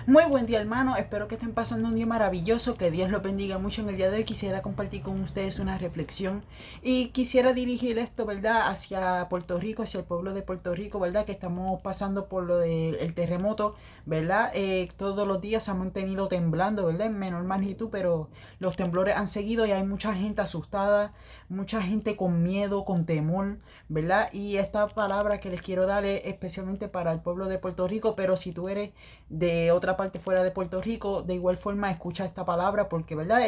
Muy buen día, hermano. Espero que estén pasando un día maravilloso. Que Dios los bendiga mucho. En el día de hoy quisiera compartir con ustedes una reflexión y quisiera dirigir esto, ¿verdad?, hacia Puerto Rico, hacia el pueblo de Puerto Rico, ¿verdad?, que estamos pasando por lo del terremoto, ¿verdad? Todos los días se han mantenido temblando, ¿verdad?, en menor magnitud, pero los temblores han seguido y hay mucha gente asustada, mucha gente con miedo, con temor, ¿verdad? Y esta palabra que les quiero dar es especialmente para el pueblo de Puerto Rico, pero si tú eres de otra parte fuera de Puerto Rico, de igual forma escucha esta palabra porque, ¿verdad?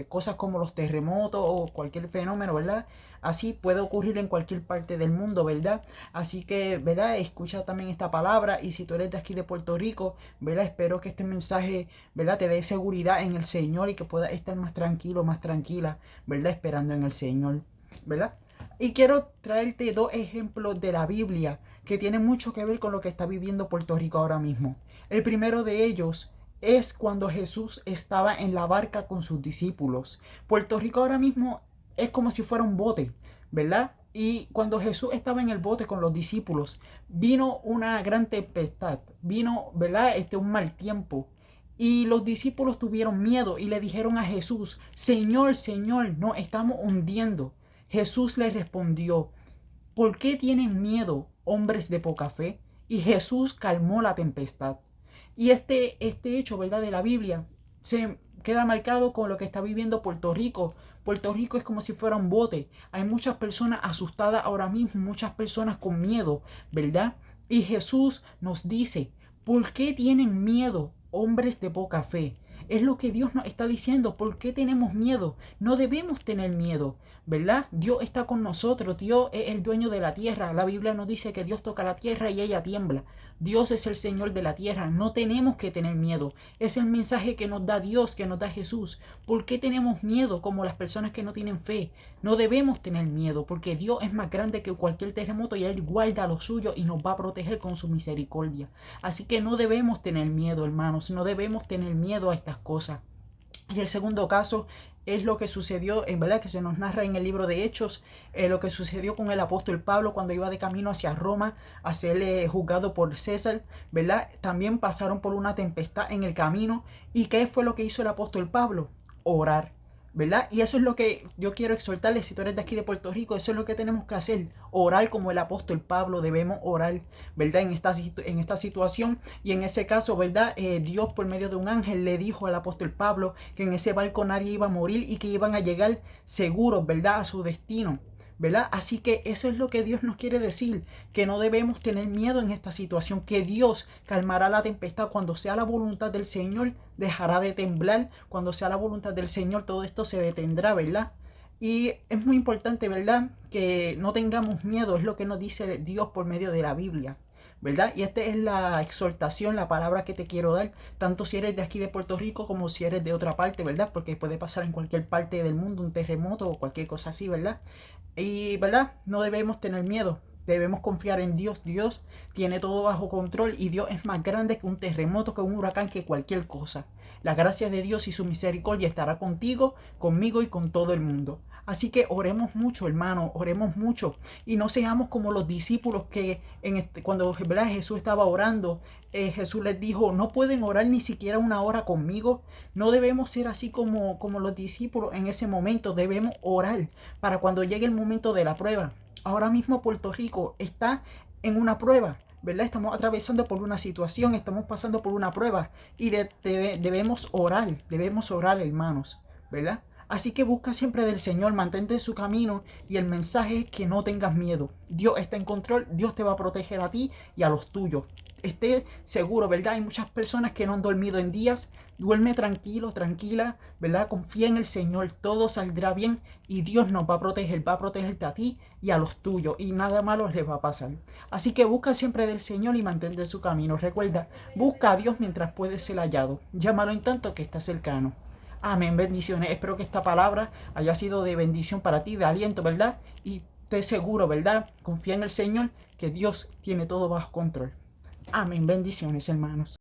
Cosas como los terremotos o cualquier fenómeno, ¿verdad? Así puede ocurrir en cualquier parte del mundo, ¿verdad? Así que, ¿verdad? Escucha también esta palabra y si tú eres de aquí de Puerto Rico, ¿verdad? Espero que este mensaje, ¿verdad?, te dé seguridad en el Señor y que puedas estar más tranquilo, más tranquila, ¿verdad? Esperando en el Señor, ¿verdad? Y quiero traerte dos ejemplos de la Biblia que tienen mucho que ver con lo que está viviendo Puerto Rico ahora mismo. El primero de ellos es cuando Jesús estaba en la barca con sus discípulos. Puerto Rico ahora mismo es como si fuera un bote, ¿verdad? Y cuando Jesús estaba en el bote con los discípulos, vino una gran tempestad, vino, ¿verdad?, un mal tiempo. Y los discípulos tuvieron miedo y le dijeron a Jesús: Señor, Señor, nos estamos hundiendo. Jesús les respondió: ¿por qué tienen miedo, hombres de poca fe? Y Jesús calmó la tempestad. Y este hecho, ¿verdad?, de la Biblia se queda marcado con lo que está viviendo Puerto Rico. Puerto Rico es como si fuera un bote. Hay muchas personas asustadas ahora mismo, muchas personas con miedo, ¿verdad? Y Jesús nos dice: ¿por qué tienen miedo, hombres de poca fe? Es lo que Dios nos está diciendo. ¿Por qué tenemos miedo? No debemos tener miedo, ¿verdad? Dios está con nosotros. Dios es el dueño de la tierra. La Biblia nos dice que Dios toca la tierra y ella tiembla. Dios es el Señor de la tierra. No tenemos que tener miedo. Es el mensaje que nos da Dios, que nos da Jesús. ¿Por qué tenemos miedo como las personas que no tienen fe? No debemos tener miedo porque Dios es más grande que cualquier terremoto y Él guarda lo suyo y nos va a proteger con su misericordia. Así que no debemos tener miedo, hermanos. No debemos tener miedo a estas cosas. Y el segundo caso es lo que sucedió, en verdad, que se nos narra en el libro de Hechos, lo que sucedió con el apóstol Pablo cuando iba de camino hacia Roma a ser juzgado por César, ¿verdad? También pasaron por una tempestad en el camino. ¿Y qué fue lo que hizo el apóstol Pablo? Orar, ¿verdad? Y eso es lo que yo quiero exhortarles. Si tú eres de aquí de Puerto Rico, eso es lo que tenemos que hacer: orar como el apóstol Pablo. Debemos orar, ¿verdad?, en esta situación. Y en ese caso, ¿verdad?, Dios por medio de un ángel le dijo al apóstol Pablo que en ese barco nadie iba a morir y que iban a llegar seguros, ¿verdad?, a su destino, ¿verdad? Así que eso es lo que Dios nos quiere decir, que no debemos tener miedo en esta situación, que Dios calmará la tempestad cuando sea la voluntad del Señor, dejará de temblar, cuando sea la voluntad del Señor todo esto se detendrá, ¿verdad? Y es muy importante, ¿verdad?, que no tengamos miedo. Es lo que nos dice Dios por medio de la Biblia, ¿verdad? Y esta es la exhortación, la palabra que te quiero dar, tanto si eres de aquí de Puerto Rico como si eres de otra parte, ¿verdad? Porque puede pasar en cualquier parte del mundo un terremoto o cualquier cosa así, ¿verdad? Y, ¿verdad?, no debemos tener miedo. Debemos confiar en Dios. Dios tiene todo bajo control y Dios es más grande que un terremoto, que un huracán, que cualquier cosa. La gracia de Dios y su misericordia estará contigo, conmigo y con todo el mundo. Así que oremos mucho, hermano, oremos mucho y no seamos como los discípulos que cuando, ¿verdad?, Jesús estaba orando, Jesús les dijo: no pueden orar ni siquiera una hora conmigo. No debemos ser así como los discípulos en ese momento. Debemos orar para cuando llegue el momento de la prueba. Ahora mismo Puerto Rico está en una prueba, ¿verdad? Estamos atravesando por una situación, estamos pasando por una prueba y debemos orar, hermanos, ¿verdad? Así que busca siempre del Señor, mantente en su camino y el mensaje es que no tengas miedo. Dios está en control, Dios te va a proteger a ti y a los tuyos. Esté seguro, ¿verdad? Hay muchas personas que no han dormido en días. Duerme tranquilo, tranquila, ¿verdad? Confía en el Señor, todo saldrá bien y Dios nos va a protegerte a ti y a los tuyos y nada malo les va a pasar. Así que busca siempre del Señor y mantente en su camino. Recuerda, busca a Dios mientras puedes ser hallado. Llámalo en tanto que está cercano. Amén, bendiciones. Espero que esta palabra haya sido de bendición para ti, de aliento, ¿verdad? Y te seguro, ¿verdad? Confía en el Señor, que Dios tiene todo bajo control. Amén, bendiciones, hermanos.